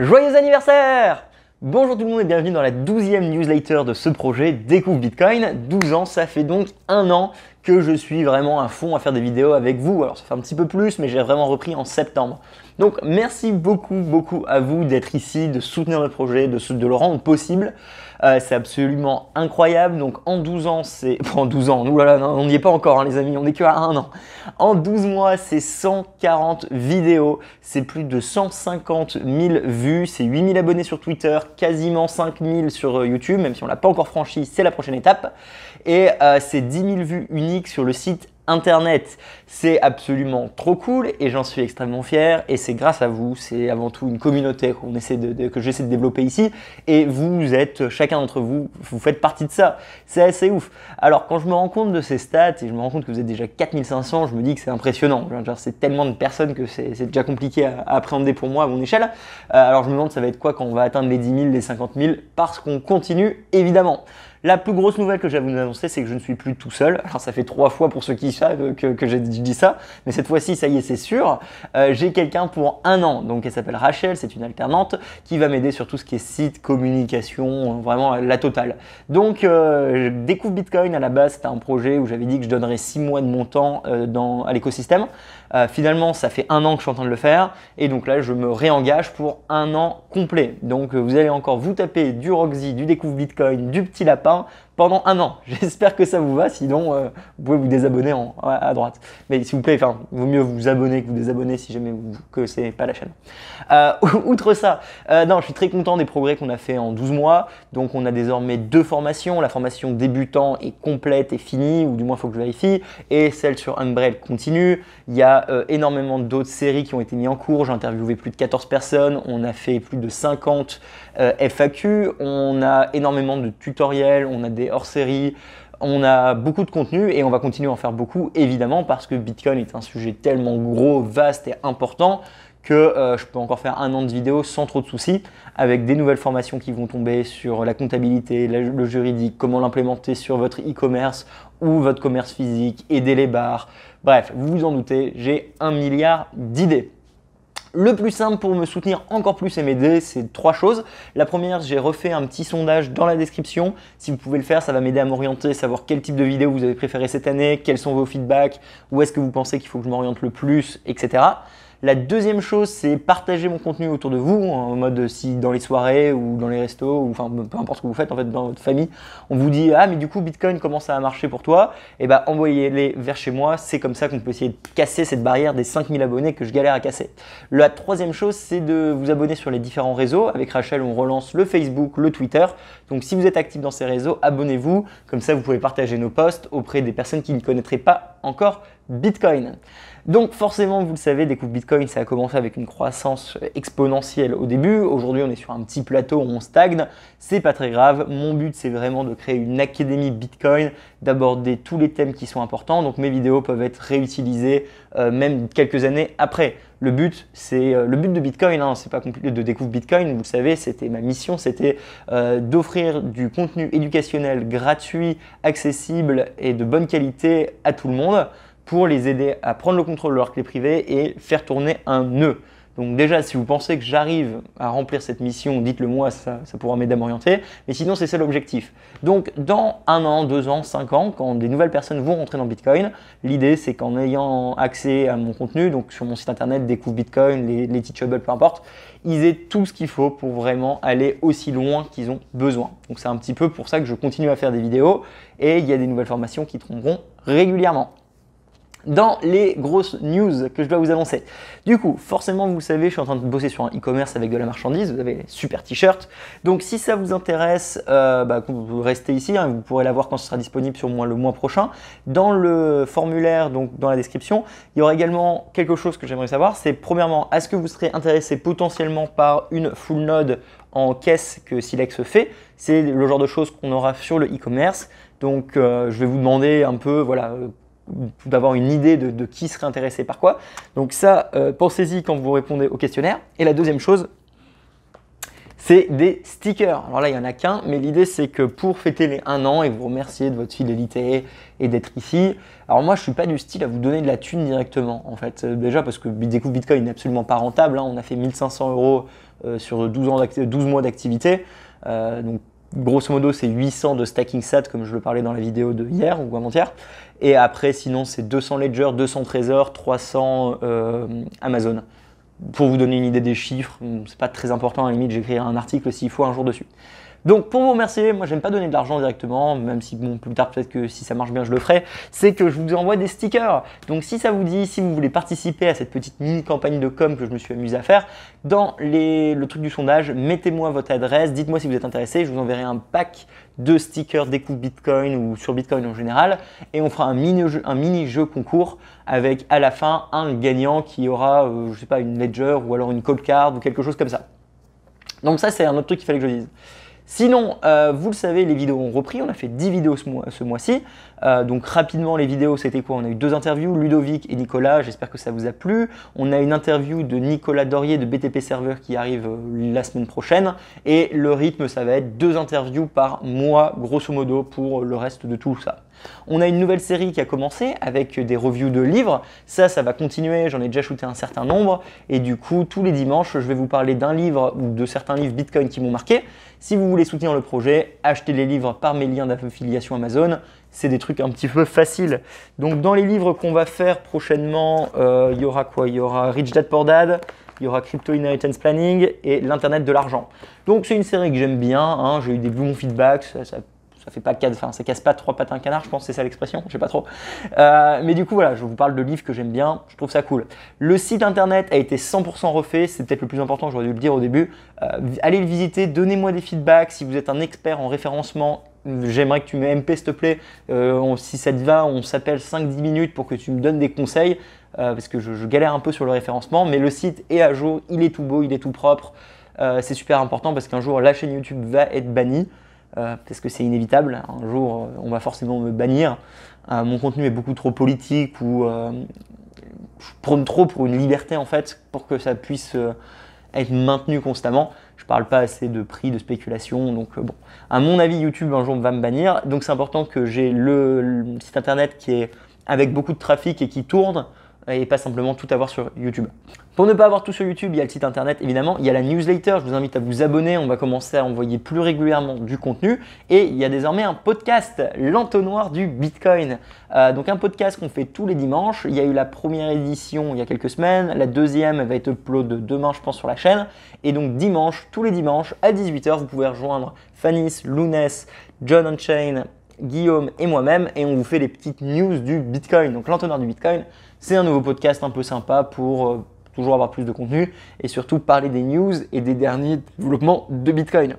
Joyeux anniversaire! Bonjour tout le monde et bienvenue dans la 12e newsletter de ce projet Découvre Bitcoin. 12 ans, ça fait donc un an que je suis vraiment à fond à faire des vidéos avec vous. Alors ça fait un petit peu plus, mais j'ai vraiment repris en septembre. Donc merci beaucoup à vous d'être ici, de soutenir le projet, de le rendre possible. C'est absolument incroyable. Donc en 12 ans, c'est... en 12 ans, nous là, on n'y est pas encore hein, les amis, on n'est que à un an. En 12 mois, c'est 140 vidéos, c'est plus de 150 000 vues, c'est 8 000 abonnés sur Twitter, quasiment 5 000 sur YouTube, même si on ne l'a pas encore franchi, c'est la prochaine étape. Et c'est 10 000 vues uniques sur le site Internet. C'est absolument trop cool et j'en suis extrêmement fier et c'est grâce à vous, c'est avant tout une communauté que j'essaie de développer ici et vous êtes, chacun d'entre vous, vous faites partie de ça. C'est assez ouf. Alors quand je me rends compte de ces stats et je me rends compte que vous êtes déjà 4500, je me dis que c'est impressionnant. C'est tellement de personnes que c'est déjà compliqué à appréhender pour moi à mon échelle. Alors je me demande ça va être quoi quand on va atteindre les 10 000, les 50 000 parce qu'on continue évidemment. La plus grosse nouvelle que j'ai à vous annoncer, c'est que je ne suis plus tout seul. Alors ça fait 3 fois pour ceux qui savent que j'ai dit ça, mais cette fois-ci, ça y est, c'est sûr. J'ai quelqu'un pour un an, donc elle s'appelle Rachel, c'est une alternante qui va m'aider sur tout ce qui est site, communication, vraiment la totale. Donc je découvre Bitcoin à la base, c'était un projet où j'avais dit que je donnerais 6 mois de mon temps à l'écosystème. Finalement, ça fait un an que je suis en train de le faire et donc là, je me réengage pour un an complet. Donc vous allez encore vous taper du Roxy, du Découvre Bitcoin, du Petit Lapin pendant un an. J'espère que ça vous va, sinon vous pouvez vous désabonner à droite. Mais s'il vous plaît, enfin, vaut mieux vous abonner que vous désabonner si jamais que c'est pas la chaîne. Outre ça, non, je suis très content des progrès qu'on a fait en 12 mois. Donc on a désormais 2 formations. La formation débutant est complète et finie, ou du moins il faut que je vérifie. Et celle sur Umbrel continue. Il y a énormément d'autres séries qui ont été mises en cours. J'ai interviewé plus de 14 personnes. On a fait plus de 50 FAQ. On a énormément de tutoriels. On a des hors-série, on a beaucoup de contenu et on va continuer à en faire beaucoup évidemment parce que Bitcoin est un sujet tellement gros, vaste et important que je peux encore faire un an de vidéos sans trop de soucis avec des nouvelles formations qui vont tomber sur la comptabilité, le juridique, comment l'implémenter sur votre e-commerce ou votre commerce physique, aider les bars. Bref, vous vous en doutez, j'ai 1 milliard d'idées. Le plus simple pour me soutenir encore plus et m'aider, c'est 3 choses. La première, j'ai refait un petit sondage dans la description. Si vous pouvez le faire, ça va m'aider à m'orienter, savoir quel type de vidéo vous avez préféré cette année, quels sont vos feedbacks, où est-ce que vous pensez qu'il faut que je m'oriente le plus, etc. La deuxième chose, c'est partager mon contenu autour de vous, en mode si dans les soirées ou dans les restos, ou enfin peu importe ce que vous faites en fait dans votre famille, on vous dit ah mais du coup Bitcoin comment ça a marché pour toi, et bah envoyez-les vers chez moi, c'est comme ça qu'on peut essayer de casser cette barrière des 5000 abonnés que je galère à casser. La troisième chose, c'est de vous abonner sur les différents réseaux. Avec Rachel, on relance le Facebook, le Twitter. Donc si vous êtes actif dans ces réseaux, abonnez-vous, comme ça vous pouvez partager nos posts auprès des personnes qui ne connaîtraient pas encore Bitcoin. Donc forcément, vous le savez, Découvre Bitcoin, ça a commencé avec une croissance exponentielle au début. Aujourd'hui, on est sur un petit plateau, on stagne. C'est pas très grave. Mon but, c'est vraiment de créer une académie Bitcoin, d'aborder tous les thèmes qui sont importants. Donc mes vidéos peuvent être réutilisées même quelques années après. Le but de Bitcoin, hein, c'est pas compliqué de Découvre Bitcoin, vous le savez, c'était ma mission, c'était d'offrir du contenu éducationnel gratuit, accessible et de bonne qualité à tout le monde, pour les aider à prendre le contrôle de leur clé privée et faire tourner un nœud. Donc déjà, si vous pensez que j'arrive à remplir cette mission, dites-le moi, ça pourra m'aider à m'orienter. Mais sinon, c'est ça l'objectif. Donc dans 1 an, 2 ans, 5 ans, quand des nouvelles personnes vont rentrer dans Bitcoin, l'idée c'est qu'en ayant accès à mon contenu, donc sur mon site internet, Découvre Bitcoin, les Teachable, peu importe, ils aient tout ce qu'il faut pour vraiment aller aussi loin qu'ils ont besoin. Donc c'est un petit peu pour ça que je continue à faire des vidéos et il y a des nouvelles formations qui tomberont régulièrement. Dans les grosses news que je dois vous annoncer. Du coup, forcément, vous savez, je suis en train de bosser sur un e-commerce avec de la marchandise. Vous avez les super t-shirts. Donc, si ça vous intéresse, vous restez ici. Hein, vous pourrez la voir quand ce sera disponible sur moi le mois prochain. Dans le formulaire, donc dans la description, il y aura également quelque chose que j'aimerais savoir. C'est premièrement, est-ce que vous serez intéressé potentiellement par une full node en caisse que Silex fait? C'est le genre de choses qu'on aura sur le e-commerce. Donc, je vais vous demander un peu, voilà, d'avoir une idée de qui serait intéressé par quoi. Donc ça, pensez-y quand vous répondez au questionnaire. Et la deuxième chose, c'est des stickers. Alors là, il n'y en a qu'un, mais l'idée, c'est que pour fêter les 1 an et vous remercier de votre fidélité et d'être ici, alors moi, je ne suis pas du style à vous donner de la thune directement, en fait. Déjà parce que Découvre Bitcoin n'est absolument pas rentable, hein. On a fait 1 500 € sur 12 mois d'activité. Donc grosso modo, c'est 800 de stacking SAT, comme je le parlais dans la vidéo de hier ou avant-hier. Et après, sinon, c'est 200 Ledger, 200 Trésor, 300 Amazon. Pour vous donner une idée des chiffres, c'est pas très important, à la limite, j'écrirai un article s'il faut un jour dessus. Donc pour vous remercier, moi j'aime pas donner de l'argent directement, même si bon, plus tard peut-être que si ça marche bien je le ferai, c'est que je vous envoie des stickers. Donc si ça vous dit, si vous voulez participer à cette petite mini campagne de com que je me suis amusé à faire, dans le truc du sondage, mettez-moi votre adresse, dites-moi si vous êtes intéressé, je vous enverrai un pack de stickers Découvre Bitcoin ou sur Bitcoin en général, et on fera un mini-jeu concours avec à la fin un gagnant qui aura, je sais pas, une Ledger ou alors une Cold Card ou quelque chose comme ça. Donc ça c'est un autre truc qu'il fallait que je dise. Sinon, vous le savez, les vidéos ont repris, on a fait 10 vidéos ce mois-ci. Donc rapidement, les vidéos, c'était quoi? On a eu 2 interviews, Ludovic et Nicolas, j'espère que ça vous a plu. On a une interview de Nicolas Dorier de BTP Server qui arrive la semaine prochaine. Et le rythme, ça va être 2 interviews par mois, grosso modo, pour le reste de tout ça. On a une nouvelle série qui a commencé avec des reviews de livres. Ça va continuer, j'en ai déjà shooté un certain nombre. Et du coup, tous les dimanches, je vais vous parler d'un livre ou de certains livres Bitcoin qui m'ont marqué. Si vous voulez soutenir le projet, achetez les livres par mes liens d'affiliation Amazon. C'est des trucs un petit peu faciles. Donc dans les livres qu'on va faire prochainement, il y aura quoi? Il y aura Rich Dad Poor Dad, il y aura Crypto Inheritance Planning et l'Internet de l'argent. Donc c'est une série que j'aime bien, hein. J'ai eu des bons feedbacks, ça fait pas ça casse pas 3 pattes à un canard, je pense que c'est ça l'expression, je sais pas trop. Mais du coup voilà, je vous parle de livres que j'aime bien, je trouve ça cool. Le site internet a été 100% refait, c'est peut-être le plus important, j'aurais dû le dire au début. Allez le visiter, donnez-moi des feedbacks, si vous êtes un expert en référencement, j'aimerais que tu me MP s'il te plaît. Si ça te va, on s'appelle 5-10 minutes pour que tu me donnes des conseils, parce que je galère un peu sur le référencement, mais le site est à jour, il est tout beau, il est tout propre. C'est super important parce qu'un jour la chaîne YouTube va être bannie. Parce que c'est inévitable, un jour on va forcément me bannir. Mon contenu est beaucoup trop politique ou je prône trop pour une liberté en fait pour que ça puisse être maintenu constamment. Je parle pas assez de prix, de spéculation, donc bon. À mon avis, YouTube un jour va me bannir, donc c'est important que j'ai le site internet qui est avec beaucoup de trafic et qui tourne et pas simplement tout avoir sur YouTube. Pour ne pas avoir tout sur YouTube, il y a le site internet évidemment, il y a la newsletter, je vous invite à vous abonner, on va commencer à envoyer plus régulièrement du contenu et il y a désormais un podcast, l'entonnoir du Bitcoin. Donc un podcast qu'on fait tous les dimanches, il y a eu la première édition il y a quelques semaines, la deuxième va être upload demain je pense sur la chaîne et donc dimanche, tous les dimanches à 18 h, vous pouvez rejoindre Fanis, Lounès, John Unchain, Guillaume et moi-même et on vous fait les petites news du Bitcoin. Donc l'entonnoir du Bitcoin, c'est un nouveau podcast un peu sympa pour toujours avoir plus de contenu et surtout parler des news et des derniers développements de Bitcoin.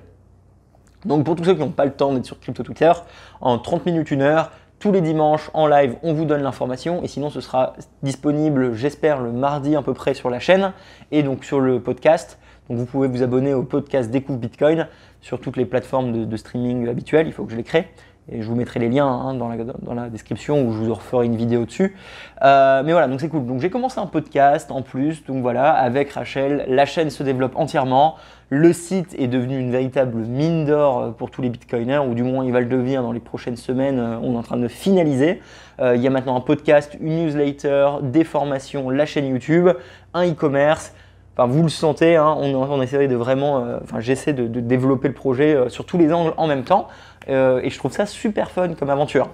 Donc pour tous ceux qui n'ont pas le temps d'être sur Crypto Twitter, en 30 minutes, 1 heure, tous les dimanches en live, on vous donne l'information et sinon ce sera disponible, j'espère, le mardi à peu près sur la chaîne et donc sur le podcast. Donc vous pouvez vous abonner au podcast Découvre Bitcoin sur toutes les plateformes de streaming habituelles, il faut que je les crée. Et je vous mettrai les liens hein, dans la description où je vous referai une vidéo dessus. Mais voilà, donc c'est cool. Donc j'ai commencé un podcast en plus, donc voilà, avec Rachel. La chaîne se développe entièrement. Le site est devenu une véritable mine d'or pour tous les bitcoiners, ou du moins il va le devenir dans les prochaines semaines. On est en train de finaliser. Il y a maintenant un podcast, une newsletter, des formations, la chaîne YouTube, un e-commerce. Enfin, vous le sentez, hein, on essaie de vraiment, j'essaie de développer le projet sur tous les angles en même temps et je trouve ça super fun comme aventure.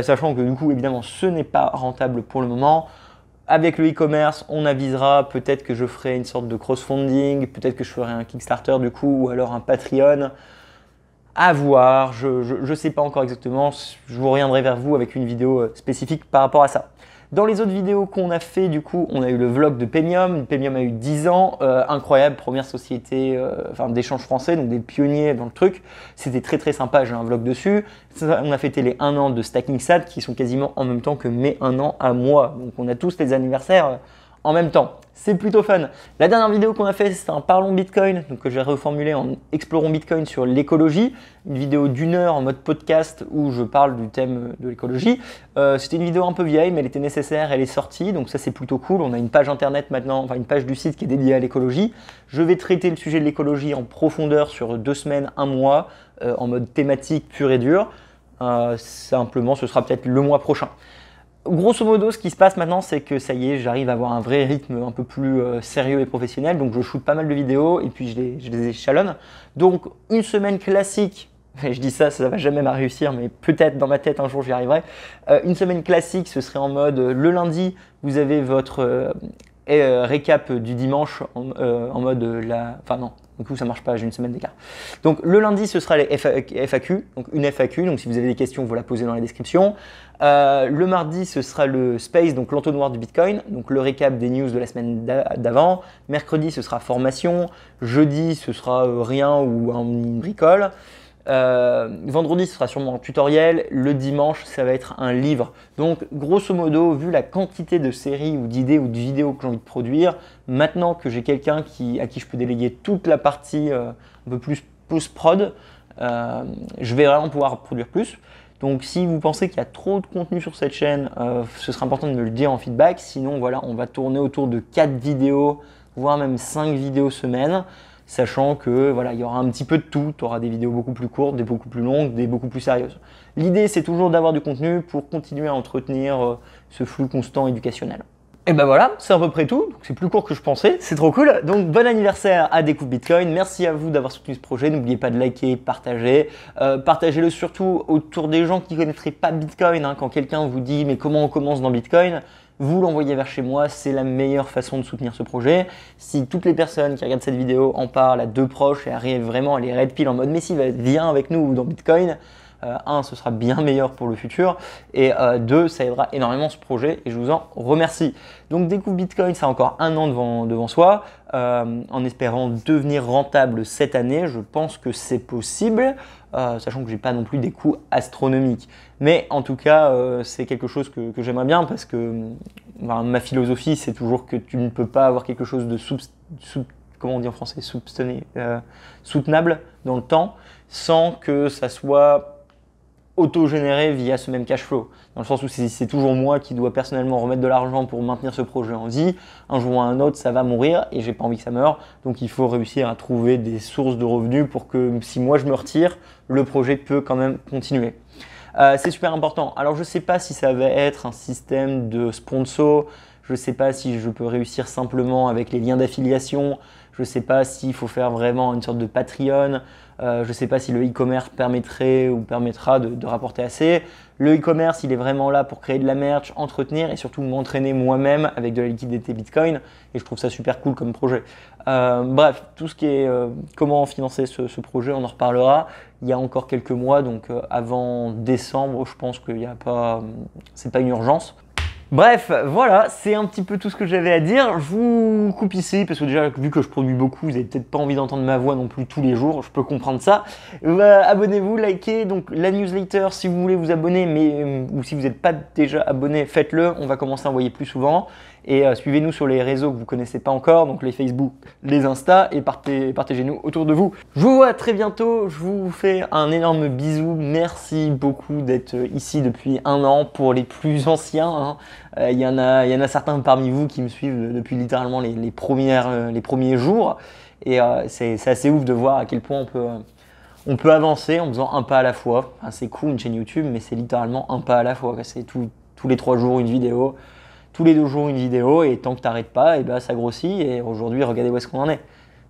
Sachant que du coup, évidemment, ce n'est pas rentable pour le moment. Avec le e-commerce, on avisera, peut-être que je ferai une sorte de crowdfunding, peut-être que je ferai un Kickstarter du coup ou alors un Patreon. À voir, je ne sais pas encore exactement, je vous reviendrai vers vous avec une vidéo spécifique par rapport à ça. Dans les autres vidéos qu'on a fait, du coup, on a eu le vlog de Paymium. Paymium a eu 10 ans, incroyable, première société d'échange français, donc des pionniers dans le truc. C'était très très sympa, j'ai un vlog dessus. On a fêté les 1 an de Stacking SAT qui sont quasiment en même temps que mes 1 an à moi. Donc on a tous les anniversaires en même temps. C'est plutôt fun. La dernière vidéo qu'on a fait, c'était un Parlons Bitcoin, donc que j'ai reformulé en Explorons Bitcoin sur l'écologie. Une vidéo d'1 heure en mode podcast où je parle du thème de l'écologie. C'était une vidéo un peu vieille, mais elle était nécessaire, elle est sortie, donc ça c'est plutôt cool. On a une page internet maintenant, enfin une page du site qui est dédiée à l'écologie. Je vais traiter le sujet de l'écologie en profondeur sur 2 semaines, 1 mois, en mode thématique pur et dur. Simplement, ce sera peut-être le mois prochain. Grosso modo, ce qui se passe maintenant, c'est que ça y est, j'arrive à avoir un vrai rythme un peu plus sérieux et professionnel. Donc je shoot pas mal de vidéos et puis je les échelonne. Donc une semaine classique, et je dis ça, ça va jamais réussir, mais peut-être dans ma tête un jour j'y arriverai. Une semaine classique, ce serait en mode le lundi, vous avez votre récap du dimanche en mode Enfin non, du coup ça marche pas, j'ai une semaine d'écart. Donc le lundi, ce sera les FAQ, donc une FAQ, donc si vous avez des questions, vous la posez dans la description. Le mardi, ce sera le Space, donc l'entonnoir du Bitcoin, donc le récap des news de la semaine d'avant. Mercredi, ce sera formation. Jeudi, ce sera rien ou une bricole. Vendredi, ce sera sûrement un tutoriel. Le dimanche, ça va être un livre. Donc, grosso modo, vu la quantité de séries ou d'idées ou de vidéos que j'ai envie de produire, maintenant que j'ai quelqu'un à qui je peux déléguer toute la partie un peu plus post-prod, je vais vraiment pouvoir produire plus. Donc, si vous pensez qu'il y a trop de contenu sur cette chaîne, ce sera important de me le dire en feedback. Sinon, voilà, on va tourner autour de 4 vidéos, voire même 5 vidéos semaine. Sachant que voilà, il y aura un petit peu de tout, tu auras des vidéos beaucoup plus courtes, des beaucoup plus longues, des beaucoup plus sérieuses. L'idée, c'est toujours d'avoir du contenu pour continuer à entretenir ce flux constant éducationnel. Et ben voilà, c'est à peu près tout, c'est plus court que je pensais, c'est trop cool. Donc bon anniversaire à Découvre Bitcoin, merci à vous d'avoir soutenu ce projet, n'oubliez pas de liker, partager, partagez-le surtout autour des gens qui ne connaîtraient pas Bitcoin, hein. Quand quelqu'un vous dit mais comment on commence dans Bitcoin, vous l'envoyez vers chez moi, c'est la meilleure façon de soutenir ce projet. Si toutes les personnes qui regardent cette vidéo en parlent à 2 proches et arrivent vraiment à les red pill en mode mais si, viens avec nous dans Bitcoin, 1, ce sera bien meilleur pour le futur et 2, ça aidera énormément ce projet et je vous en remercie. Donc Découvre Bitcoin, ça a encore un an devant soi, en espérant devenir rentable cette année. Je pense que c'est possible, sachant que j'ai pas non plus des coûts astronomiques. Mais en tout cas, c'est quelque chose que j'aimerais bien parce que ma philosophie, c'est toujours que tu ne peux pas avoir quelque chose de comment on dit en français, soutenable dans le temps sans que ça soit auto-généré via ce même cash flow. Dans le sens où c'est toujours moi qui dois personnellement remettre de l'argent pour maintenir ce projet en vie. Un jour ou un autre, ça va mourir et j'ai pas envie que ça meure. Donc il faut réussir à trouver des sources de revenus pour que si moi je me retire, le projet peut quand même continuer. C'est super important. Alors je sais pas si ça va être un système de sponsor. Je sais pas si je peux réussir simplement avec les liens d'affiliation. Je ne sais pas s'il faut faire vraiment une sorte de Patreon. Je ne sais pas si le e-commerce permettrait ou permettra de rapporter assez. Le e-commerce, il est vraiment là pour créer de la merch, entretenir et surtout m'entraîner moi-même avec de la liquidité Bitcoin. Et je trouve ça super cool comme projet. Bref, tout ce qui est comment financer ce projet, on en reparlera. Il y a encore quelques mois, donc avant décembre, je pense qu'il n'y a pas, c'est pas une urgence. Bref, voilà, c'est un petit peu tout ce que j'avais à dire. Je vous coupe ici parce que déjà, vu que je produis beaucoup, vous n'avez peut-être pas envie d'entendre ma voix non plus tous les jours, je peux comprendre ça. Abonnez-vous, likez donc la newsletter si vous voulez vous abonner, mais ou si vous n'êtes pas déjà abonné, faites-le, on va commencer à envoyer plus souvent. Et suivez-nous sur les réseaux que vous ne connaissez pas encore, donc les Facebook, les Insta, et partagez-nous autour de vous. Je vous vois très bientôt, je vous fais un énorme bisou, merci beaucoup d'être ici depuis un an. Pour les plus anciens, hein. Il y en a certains parmi vous qui me suivent depuis littéralement les premiers jours, et c'est assez ouf de voir à quel point on peut avancer en faisant un pas à la fois. Enfin, c'est cool une chaîne YouTube, mais c'est littéralement un pas à la fois, c'est tous les 3 jours une vidéo. Tous les 2 jours une vidéo et tant que tu n'arrêtes pas, et ben ça grossit et aujourd'hui regardez où est-ce qu'on en est.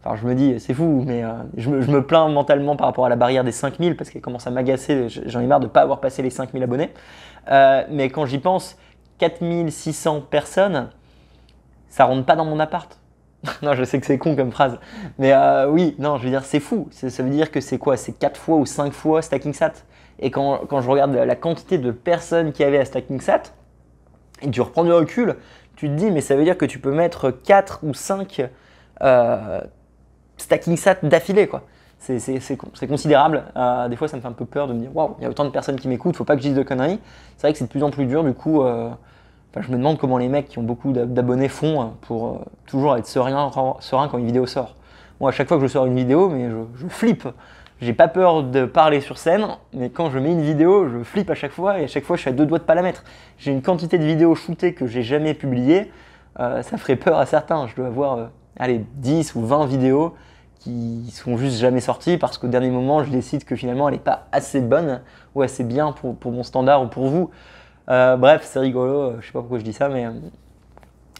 Enfin je me dis c'est fou mais je me plains mentalement par rapport à la barrière des 5000 parce qu'elle commence à m'agacer, j'en ai marre de ne pas avoir passé les 5000 abonnés. Mais quand j'y pense, 4600 personnes, ça rentre pas dans mon appart. Non je sais que c'est con comme phrase, mais oui, non je veux dire c'est fou, ça veut dire que c'est quoi, c'est 4 fois ou 5 fois StackingSat. Et quand je regarde la quantité de personnes qu'il y avait à StackingSat, et tu reprends du recul, tu te dis mais ça veut dire que tu peux mettre 4 ou 5 StackingSat d'affilée quoi. C'est considérable. Des fois ça me fait un peu peur de me dire waouh, il y a autant de personnes qui m'écoutent, faut pas que je dise de conneries. C'est vrai que c'est de plus en plus dur du coup. Je me demande comment les mecs qui ont beaucoup d'abonnés font pour toujours être serein quand une vidéo sort. Moi à chaque fois que je sors une vidéo, mais je flippe. J'ai pas peur de parler sur scène, mais quand je mets une vidéo, je flippe à chaque fois et à chaque fois je suis à 2 doigts de pas la mettre. J'ai une quantité de vidéos shootées que j'ai jamais publiées, ça ferait peur à certains. Je dois avoir 10 ou 20 vidéos qui sont juste jamais sorties parce qu'au dernier moment je décide que finalement elle n'est pas assez bonne ou assez bien pour mon standard ou pour vous. Bref, c'est rigolo, je sais pas pourquoi je dis ça, mais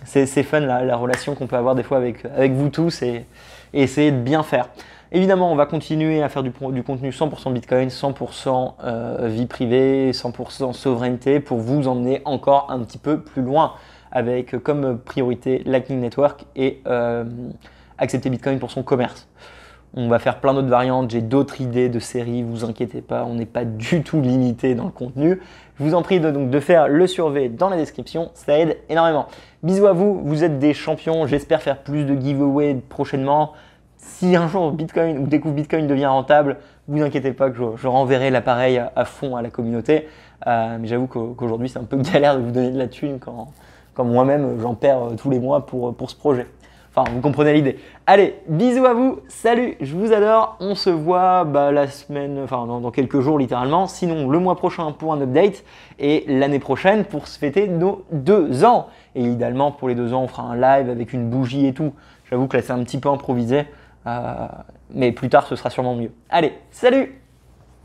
c'est fun la relation qu'on peut avoir des fois avec vous tous et essayer de bien faire. Évidemment, on va continuer à faire du contenu 100% Bitcoin, 100% vie privée, 100% souveraineté pour vous emmener encore un petit peu plus loin avec comme priorité Lightning Network et accepter Bitcoin pour son commerce. On va faire plein d'autres variantes, j'ai d'autres idées de séries, vous inquiétez pas, on n'est pas du tout limité dans le contenu. Je vous en prie donc de faire le survey dans la description, ça aide énormément. Bisous à vous, vous êtes des champions, j'espère faire plus de giveaways prochainement. Si un jour Bitcoin ou Découvre Bitcoin devient rentable, vous inquiétez pas que je renverrai l'appareil à fond à la communauté. Mais j'avoue qu'aujourd'hui c'est un peu galère de vous donner de la thune quand moi-même j'en perds tous les mois pour ce projet. Enfin, vous comprenez l'idée. Allez, bisous à vous, salut, je vous adore. On se voit la semaine, enfin dans quelques jours littéralement. Sinon, le mois prochain pour un update et l'année prochaine pour se fêter nos 2 ans. Et idéalement, pour les 2 ans, on fera un live avec une bougie et tout. J'avoue que là, c'est un petit peu improvisé. Mais plus tard, ce sera sûrement mieux. Allez, salut!